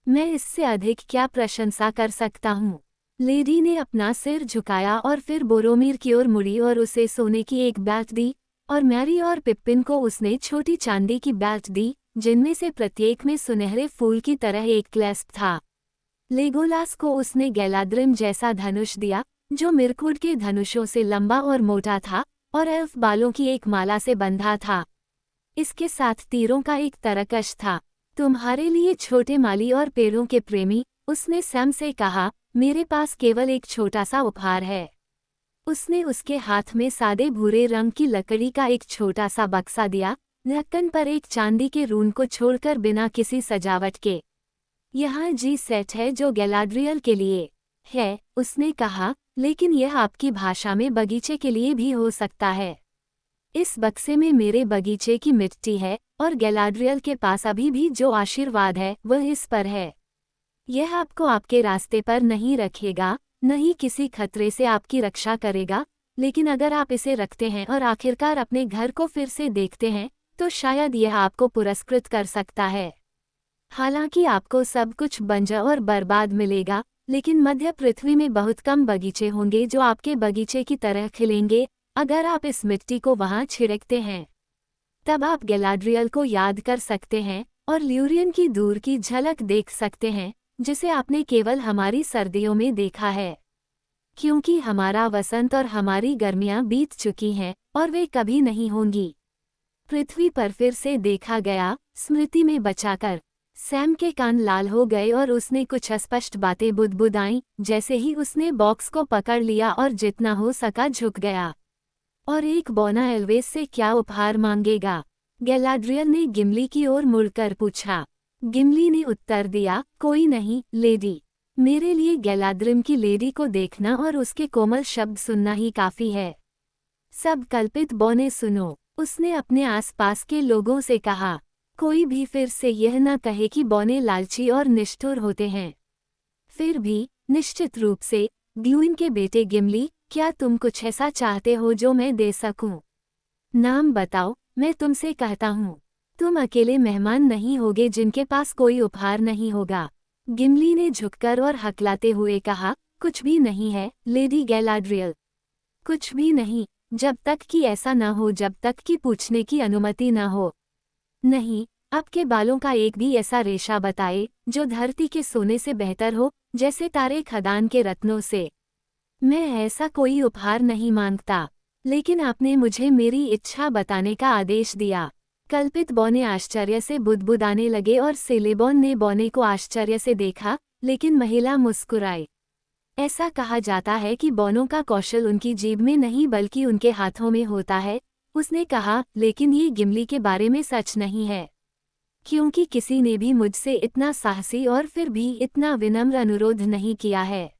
मैं इससे अधिक क्या प्रशंसा कर सकता हूँ? लेडी ने अपना सिर झुकाया और फिर बोरोमीर की ओर मुड़ी और उसे सोने की एक बेल्ट दी, और मैरी और पिप्पिन को उसने छोटी चांदी की बेल्ट दी, जिनमें से प्रत्येक में सुनहरे फूल की तरह एक क्लैस्प था। लेगोलास को उसने गैलाद्रिम जैसा धनुष दिया, जो मिरकुड के धनुषों से लंबा और मोटा था, और एल्फ बालों की एक माला से बंधा था। इसके साथ तीरों का एक तरकश था। तुम्हारे लिए छोटे माली और पेड़ों के प्रेमी, उसने सैम से कहा, मेरे पास केवल एक छोटा सा उपहार है। उसने उसके हाथ में सादे भूरे रंग की लकड़ी का एक छोटा सा बक्सा दिया, ढक्कन पर एक चांदी के रून को छोड़कर बिना किसी सजावट के। यहाँ जी सेट है जो गैलाड्रियल के लिए है, उसने कहा, लेकिन यह आपकी भाषा में बगीचे के लिए भी हो सकता है। इस बक्से में मेरे बगीचे की मिट्टी है, और गैलाड्रियल के पास अभी भी जो आशीर्वाद है वह इस पर है। यह आपको आपके रास्ते पर नहीं रखेगा, न ही किसी खतरे से आपकी रक्षा करेगा, लेकिन अगर आप इसे रखते हैं और आखिरकार अपने घर को फिर से देखते हैं, तो शायद यह आपको पुरस्कृत कर सकता है। हालांकि आपको सब कुछ बंजर और बर्बाद मिलेगा, लेकिन मध्य पृथ्वी में बहुत कम बगीचे होंगे जो आपके बगीचे की तरह खिलेंगे, अगर आप इस मिट्टी को वहां छिड़कते हैं। तब आप गैलाड्रियल को याद कर सकते हैं, और ल्यूरियन की दूर की झलक देख सकते हैं, जिसे आपने केवल हमारी सर्दियों में देखा है। क्योंकि हमारा वसंत और हमारी गर्मियां बीत चुकी हैं, और वे कभी नहीं होंगी। पृथ्वी पर फिर से देखा गया, स्मृति में बचाकर। सैम के कान लाल हो गए और उसने कुछ अस्पष्ट बातें बुदबुदाईं। जैसे ही उसने बॉक्स को पकड़ लिया और जितना हो सका झुक गया। और एक बौना एल्वेस से क्या उपहार मांगेगा? गैलाड्रियल ने गिमली की ओर मुड़कर पूछा। गिमली ने उत्तर दिया, कोई नहीं, लेडी। मेरे लिए गैलाद्रिम की लेडी को देखना और उसके कोमल शब्द सुनना ही काफी है। सब कल्पित बौने सुनो, उसने अपने आसपास के लोगों से कहा। कोई भी फिर से यह न कहे कि बौने लालची और निष्ठुर होते हैं। फिर भी, निश्चित रूप से, ग्लूइन के बेटे गिमली, क्या तुम कुछ ऐसा चाहते हो जो मैं दे सकूं? नाम बताओ, मैं तुमसे कहता हूँ। तुम अकेले मेहमान नहीं होगे जिनके पास कोई उपहार नहीं होगा। गिमली ने झुककर और हकलाते हुए कहा, कुछ भी नहीं है, लेडी गैलाड्रियल। कुछ भी नहीं, जब तक कि ऐसा न हो, जब तक कि पूछने की अनुमति न हो। नहीं, आपके बालों का एक भी ऐसा रेशा बताए जो धरती के सोने से बेहतर हो, जैसे तारे खदान के रत्नों से। मैं ऐसा कोई उपहार नहीं मांगता, लेकिन आपने मुझे मेरी इच्छा बताने का आदेश दिया। कल्पित बौने आश्चर्य से बुदबुदाने लगे और सेलेबॉन ने बौने को आश्चर्य से देखा, लेकिन महिला मुस्कुराई। ऐसा कहा जाता है कि बौनों का कौशल उनकी जीभ में नहीं बल्कि उनके हाथों में होता है, उसने कहा, लेकिन ये गिमली के बारे में सच नहीं है। क्योंकि किसी ने भी मुझसे इतना साहसी और फिर भी इतना विनम्र अनुरोध नहीं किया है।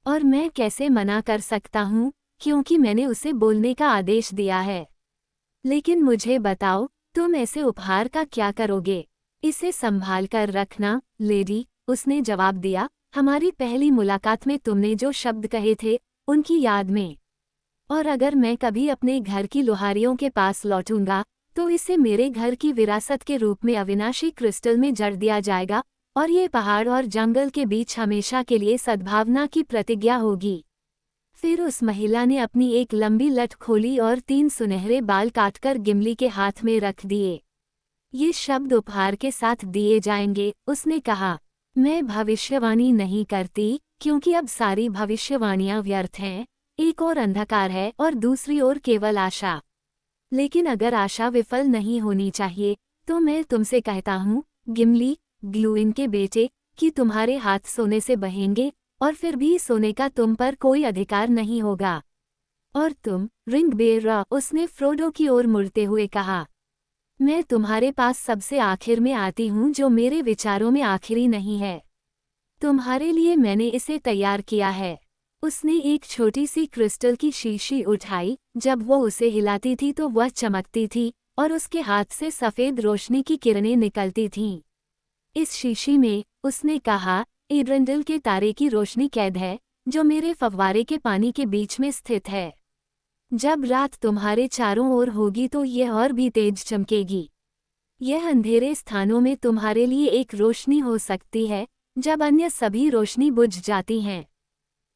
और मैं कैसे मना कर सकता हूँ, क्योंकि मैंने उसे बोलने का आदेश दिया है। लेकिन मुझे बताओ, तुम ऐसे उपहार का क्या करोगे? इसे संभाल कर रखना, लेडी, उसने जवाब दिया। हमारी पहली मुलाकात में तुमने जो शब्द कहे थे, उनकी याद में। और अगर मैं कभी अपने घर की लोहारियों के पास लौटूंगा, तो इसे मेरे घर की विरासत के रूप में अविनाशी क्रिस्टल में जड़ दिया जाएगा, और ये पहाड़ और जंगल के बीच हमेशा के लिए सद्भावना की प्रतिज्ञा होगी। फिर उस महिला ने अपनी एक लंबी लठ खोली और 3 सुनहरे बाल काटकर गिमली के हाथ में रख दिए। ये शब्द उपहार के साथ दिए जाएंगे, उसने कहा। मैं भविष्यवाणी नहीं करती, क्योंकि अब सारी भविष्यवाणियां व्यर्थ हैं। एक ओर अंधकार है और दूसरी ओर केवल आशा। लेकिन अगर आशा विफल नहीं होनी चाहिए, तो मैं तुमसे कहता हूँ, गिमली, ग्लूइन के बेटे, कि तुम्हारे हाथ सोने से बहेंगे, और फिर भी सोने का तुम पर कोई अधिकार नहीं होगा। और तुम, रिंग बेयरर, उसने फ्रोडो की ओर मुड़ते हुए कहा। मैं तुम्हारे पास सबसे आखिर में आती हूँ, जो मेरे विचारों में आखिरी नहीं है। तुम्हारे लिए मैंने इसे तैयार किया है। उसने एक छोटी सी क्रिस्टल की शीशी उठाई, जब वो उसे हिलाती थी तो वह चमकती थी, और उसके हाथ से सफ़ेद रोशनी की किरणें निकलती थीं। इस शीशी में, उसने कहा, एड्रेंडल के तारे की रोशनी कैद है, जो मेरे फव्वारे के पानी के बीच में स्थित है। जब रात तुम्हारे चारों ओर होगी तो यह और भी तेज चमकेगी। यह अंधेरे स्थानों में तुम्हारे लिए एक रोशनी हो सकती है, जब अन्य सभी रोशनी बुझ जाती हैं।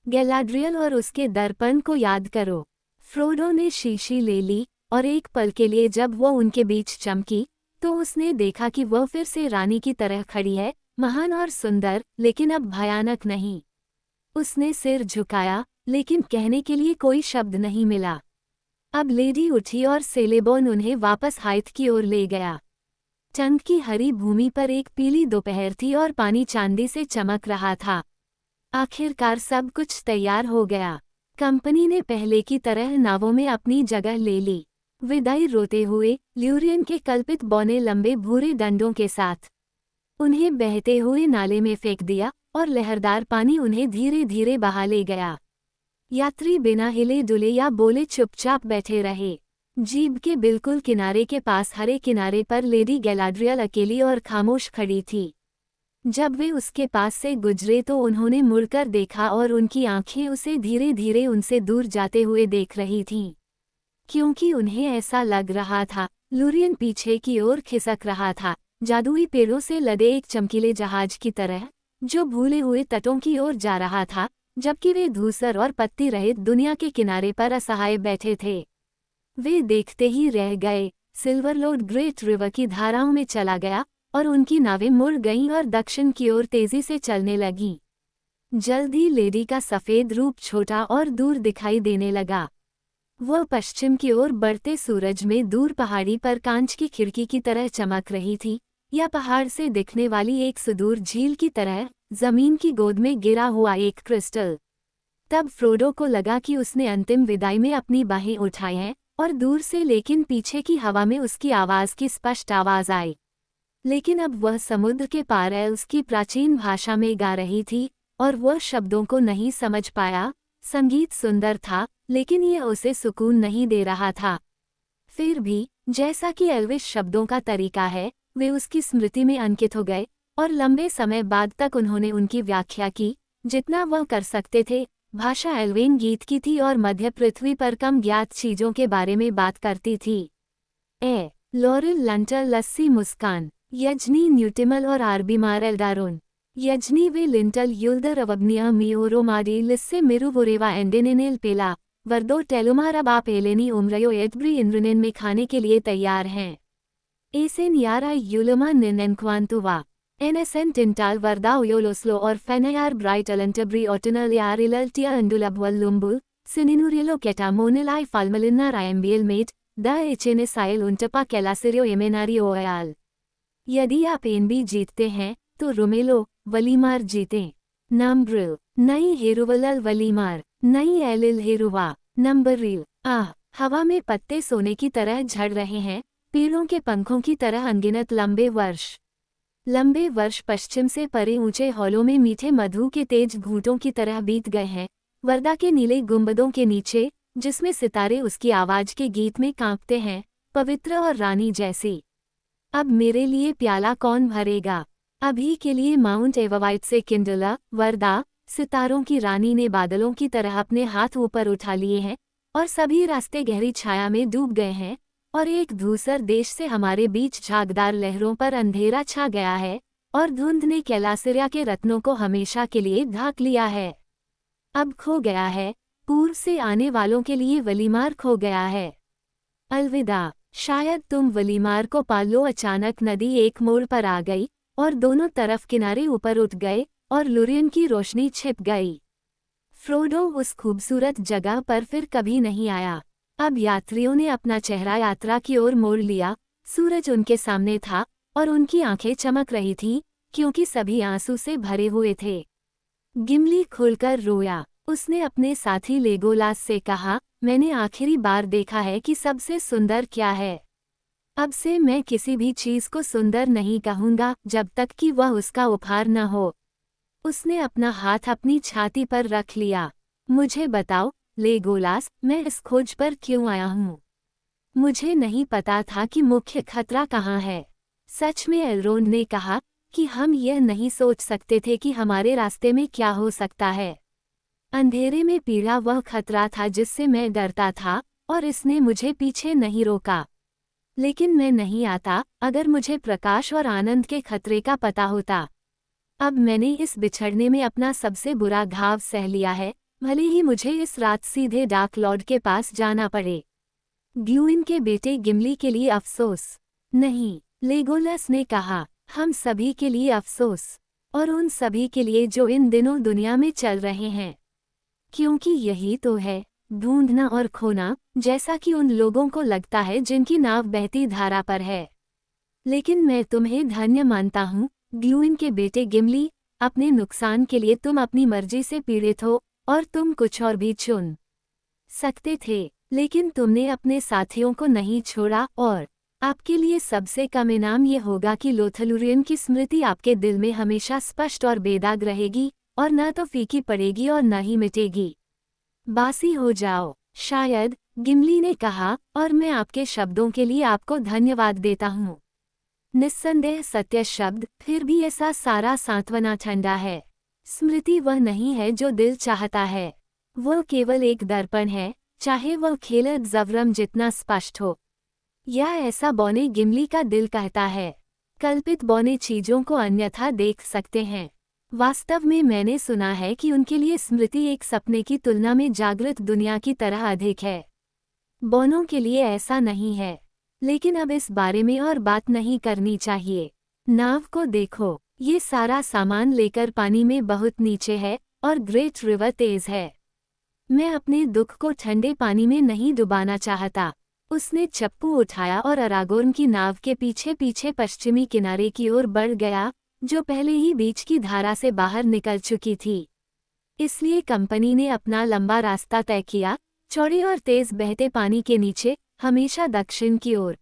गैलाड्रियल और उसके दर्पण को याद करो। फ्रोडो ने शीशी ले ली, और एक पल के लिए जब वो उनके बीच चमकी, तो उसने देखा कि वह फिर से रानी की तरह खड़ी है, महान और सुंदर, लेकिन अब भयानक नहीं। उसने सिर झुकाया, लेकिन कहने के लिए कोई शब्द नहीं मिला। अब लेडी उठी और सेलेबॉन उन्हें वापस हाइट की ओर ले गया। चंद की हरी भूमि पर एक पीली दोपहर थी और पानी चांदी से चमक रहा था। आखिरकार सब कुछ तैयार हो गया। कंपनी ने पहले की तरह नावों में अपनी जगह ले ली। विदाई रोते हुए, ल्यूरियन के कल्पित बौने लंबे भूरे डंडों के साथ उन्हें बहते हुए नाले में फेंक दिया, और लहरदार पानी उन्हें धीरे धीरे बहा ले गया। यात्री बिना हिले डुले या बोले चुपचाप बैठे रहे। जीब के बिल्कुल किनारे के पास हरे किनारे पर लेडी गैलाड्रियल अकेली और खामोश खड़ी थी। जब वे उसके पास से गुजरे तो उन्होंने मुड़कर देखा और उनकी आंखें उसे धीरे धीरे उनसे दूर जाते हुए देख रही थीं। क्योंकि उन्हें ऐसा लग रहा था, लूरियन पीछे की ओर खिसक रहा था, जादुई पेड़ों से लदे एक चमकीले जहाज की तरह, जो भूले हुए तटों की ओर जा रहा था, जबकि वे धूसर और पत्ती रहित दुनिया के किनारे पर असहाय बैठे थे। वे देखते ही रह गए। सिल्वरलोड ग्रेट रिवर की धाराओं में चला गया, और उनकी नावें मुड़ गईं और दक्षिण की ओर तेजी से चलने लगीं। जल्द ही लेडी का सफ़ेद रूप छोटा और दूर दिखाई देने लगा। वह पश्चिम की ओर बढ़ते सूरज में दूर पहाड़ी पर कांच की खिड़की की तरह चमक रही थी, या पहाड़ से दिखने वाली एक सुदूर झील की तरह जमीन की गोद में गिरा हुआ एक क्रिस्टल। तब फ्रोडो को लगा कि उसने अंतिम विदाई में अपनी बाहें उठाई हैं, और दूर से लेकिन पीछे की हवा में उसकी आवाज़ की स्पष्ट आवाज़ आई। लेकिन अब वह समुद्र के पार एल्स की प्राचीन भाषा में गा रही थी, और वह शब्दों को नहीं समझ पाया। संगीत सुंदर था, लेकिन यह उसे सुकून नहीं दे रहा था। फिर भी, जैसा कि एल्विश शब्दों का तरीका है, वे उसकी स्मृति में अंकित हो गए, और लंबे समय बाद तक उन्होंने उनकी व्याख्या की, जितना वह कर सकते थे। भाषा एल्वेन गीत की थी और मध्य पृथ्वी पर कम ज्ञात चीजों के बारे में बात करती थी। लॉरेल लंटर लस्सी मुस्कान यजनी न्यूटिमल और आरबीमार एल्डारोन यजनी वे लिंटल युल्दर अवग्निया मियोरो माडी लिस्से मिरुवोरेवा एंडेनेनेल पेला वर्दो टेलुमार। अब आप एलेनी उम्रयो एडब्री इंद्रनेन में खाने के लिए तैयार हैं। एसेन यारा युलमा निनेनक्वांतुवा एनएसएन टिंटाल वर्दा उयोलोस्लो और फेनयार ब्राइट अलंटब्री ऑटनल यारिलल्टिया अंडुलबवल लुम्बुल सिनिनुरिलो केटामोनिलाई फाल्मलिना रायम्बियल मेट द एचेनेसाइल उंटपा कैलासिरियो एमेनारी ओयाल। यदि आप एनबी जीतते हैं तो रोमेलो वलीमार जीतें। नंब्रिल नई हेरुवलल वलीमार नई एलिल हेरुवा नंबरिल। हवा में पत्ते सोने की तरह झड़ रहे हैं, पेड़ों के पंखों की तरह अनगिनत लंबे वर्ष पश्चिम से परे ऊंचे हॉलों में मीठे मधु के तेज घूंटों की तरह बीत गए हैं। वर्दा के नीले गुंबदों के नीचे, जिसमें सितारे उसकी आवाज के गीत में कांपते हैं, पवित्र और रानी जैसी। अब मेरे लिए प्याला कौन भरेगा? अभी के लिए माउंट एववाइट से किंडला वर्दा, सितारों की रानी ने बादलों की तरह अपने हाथ ऊपर उठा लिए हैं, और सभी रास्ते गहरी छाया में डूब गए हैं, और एक धूसर देश से हमारे बीच झागदार लहरों पर अंधेरा छा गया है, और धुंध ने कैलासिरिया के रत्नों को हमेशा के लिए ढाक लिया है। अब खो गया है, पूर्व से आने वालों के लिए वलीमार खो गया है। अलविदा। शायद तुम वलीमार को पालो। अचानक नदी एक मोड़ पर आ गई, और दोनों तरफ किनारे ऊपर उठ गए, और लुरियन की रोशनी छिप गई। फ्रोडो उस खूबसूरत जगह पर फिर कभी नहीं आया। अब यात्रियों ने अपना चेहरा यात्रा की ओर मोड़ लिया। सूरज उनके सामने था, और उनकी आंखें चमक रही थीं, क्योंकि सभी आंसू से भरे हुए थे। गिमली खुलकर रोया। उसने अपने साथी लेगोलास से कहा, मैंने आखिरी बार देखा है कि सबसे सुंदर क्या है। अब से मैं किसी भी चीज को सुंदर नहीं कहूंगा जब तक कि वह उसका उपहार न हो। उसने अपना हाथ अपनी छाती पर रख लिया। मुझे बताओ लेगोलास, मैं इस खोज पर क्यों आया हूँ? मुझे नहीं पता था कि मुख्य खतरा कहाँ है। सच में, एल्रोंड ने कहा, कि हम यह नहीं सोच सकते थे कि हमारे रास्ते में क्या हो सकता है। अंधेरे में पीड़ा वह खतरा था जिससे मैं डरता था, और इसने मुझे पीछे नहीं रोका। लेकिन मैं नहीं आता अगर मुझे प्रकाश और आनंद के खतरे का पता होता। अब मैंने इस बिछड़ने में अपना सबसे बुरा घाव सह लिया है, भले ही मुझे इस रात सीधे डार्क लॉर्ड के पास जाना पड़े। ग्लूइन के बेटे गिमली के लिए अफसोस नहीं, लेगोलस ने कहा, हम सभी के लिए अफसोस, और उन सभी के लिए जो इन दिनों दुनिया में चल रहे हैं। क्योंकि यही तो है, ढूंढना और खोना, जैसा कि उन लोगों को लगता है जिनकी नाव बहती धारा पर है। लेकिन मैं तुम्हें धन्य मानता हूँ, ग्लूइन के बेटे गिमली। अपने नुकसान के लिए तुम अपनी मर्जी से पीड़ित हो, और तुम कुछ और भी चुन सकते थे, लेकिन तुमने अपने साथियों को नहीं छोड़ा। और आपके लिए सबसे कम इनाम ये होगा कि लोथलुरियन की स्मृति आपके दिल में हमेशा स्पष्ट और बेदाग रहेगी, और न तो फीकी पड़ेगी और न ही मिटेगी। बासी हो जाओ शायद, गिमली ने कहा, और मैं आपके शब्दों के लिए आपको धन्यवाद देता हूँ। निस्संदेह सत्य शब्द, फिर भी ऐसा सारा सांत्वना ठंडा है। स्मृति वह नहीं है जो दिल चाहता है, वह केवल एक दर्पण है, चाहे वह खेलद जवरम जितना स्पष्ट हो, या ऐसा बौने गिमली का दिल कहता है। कल्पित बौने चीजों को अन्यथा देख सकते हैं। वास्तव में मैंने सुना है कि उनके लिए स्मृति एक सपने की तुलना में जागृत दुनिया की तरह अधिक है। बौनों के लिए ऐसा नहीं है, लेकिन अब इस बारे में और बात नहीं करनी चाहिए। नाव को देखो, ये सारा सामान लेकर पानी में बहुत नीचे है, और ग्रेट रिवर तेज है। मैं अपने दुख को ठंडे पानी में नहीं डुबाना चाहता। उसने चप्पू उठाया और अरागोर्न की नाव के पीछे पीछे पश्चिमी किनारे की ओर बढ़ गया, जो पहले ही बीच की धारा से बाहर निकल चुकी थी। इसलिए कंपनी ने अपना लंबा रास्ता तय किया, चौड़े और तेज बहते पानी के नीचे, हमेशा दक्षिण की ओर।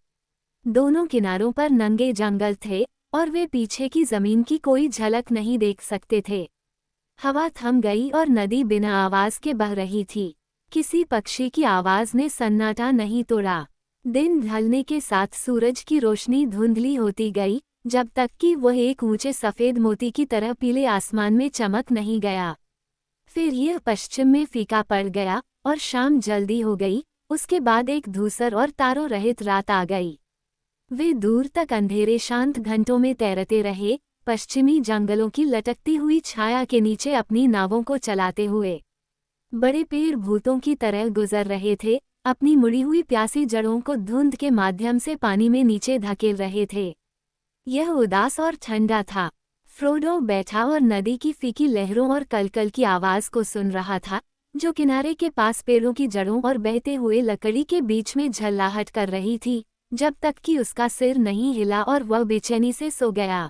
दोनों किनारों पर नंगे जंगल थे और वे पीछे की जमीन की कोई झलक नहीं देख सकते थे। हवा थम गई और नदी बिना आवाज के बह रही थी। किसी पक्षी की आवाज ने सन्नाटा नहीं तोड़ा। दिन ढलने के साथ सूरज की रोशनी धुंधली होती गई, जब तक कि वह एक ऊंचे सफेद मोती की तरह पीले आसमान में चमक नहीं गया। फिर यह पश्चिम में फीका पड़ गया और शाम जल्दी हो गई। उसके बाद एक धूसर और तारों रहित रात आ गई। वे दूर तक अंधेरे शांत घंटों में तैरते रहे, पश्चिमी जंगलों की लटकती हुई छाया के नीचे अपनी नावों को चलाते हुए। बड़े पेड़ भूतों की तरह गुजर रहे थे, अपनी मुड़ी हुई प्यासी जड़ों को धुंध के माध्यम से पानी में नीचे धकेल रहे थे। यह उदास और ठंडा था। फ्रोडो बैठा और नदी की फीकी लहरों और कलकल की आवाज को सुन रहा था, जो किनारे के पास पेड़ों की जड़ों और बहते हुए लकड़ी के बीच में झल्लाहट कर रही थी, जब तक कि उसका सिर नहीं हिला और वह बेचैनी से सो गया।